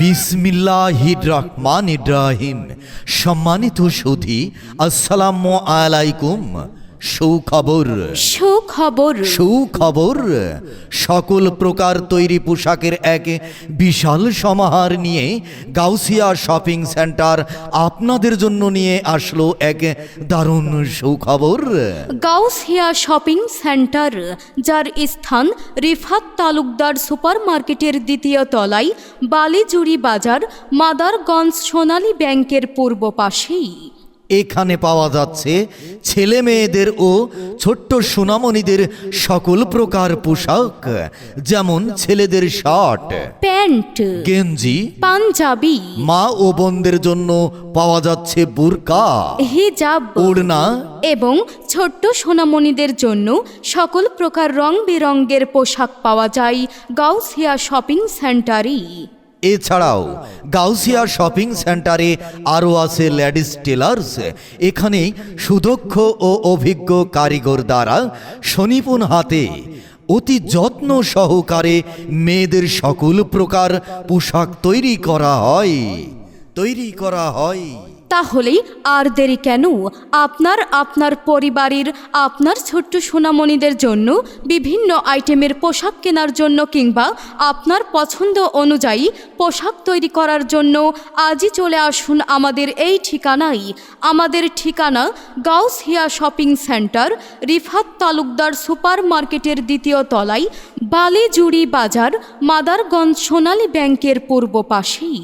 বিসমিল্লাহির রহমানির রহিম। সম্মানিত সুধী, আসসালামু আলাইকুম। সুখবর সুখবর সুখবর সকল প্রকার তৈরি পোশাকের এক বিশাল সমাহার নিয়ে গাউসিয়া শপিং সেন্টার আপনাদের জন্য নিয়ে আসলো এক দারুণ সুখবর। গাউসিয়া শপিং সেন্টার, যার স্থান রিফাত তালুকদার সুপার মার্কেটের দ্বিতীয় তলায়, বালিজুড়ি বাজার, মাদারগঞ্জ সোনালী ব্যাংকের পূর্ব পাশেই। এখানে পাওয়া যাচ্ছে ছেলে মেয়েদের ও ছোট্ট সোনামণিদের সকল প্রকার পোশাক, যেমন ছেলেদের শার্ট, প্যান্ট, গেঞ্জি, পাঞ্জাবি, মা ও বোনদের জন্য পাওয়া যাচ্ছে বুরকা, হিজাব, ওড়না এবং ছোট্ট সোনামণিদের জন্য সকল প্রকার রং বেরঙের পোশাক পাওয়া যায় গাউসিয়া শপিং সেন্টারে। এছাড়াও গাউসিয়া শপিং সেন্টারে আরও আছে লেডিস টেলার্স। এখানে সুদক্ষ ও অভিজ্ঞ কারিগর দ্বারা সনিপুণ হাতে অতি যত্ন সহকারে মেয়েদের সকল প্রকার পোশাক তৈরি করা হয়। তাহলে আর দেরি কেন? আপনার পরিবারের আপনার ছোট্ট সোনামণিদের জন্য বিভিন্ন আইটেমের পোশাক কেনার জন্য কিংবা আপনার পছন্দ অনুযায়ী পোশাক তৈরি করার জন্য আজই চলে আসুন আমাদের এই ঠিকানায়। আমাদের ঠিকানা Gausia shopping centre, Rifat Talukdar super মার্কেটের দ্বিতীয় তলায়, বালিজুড়ি বাজার, মাদারগঞ্জ সোনালী ব্যাংকের পূর্ব পাশেই।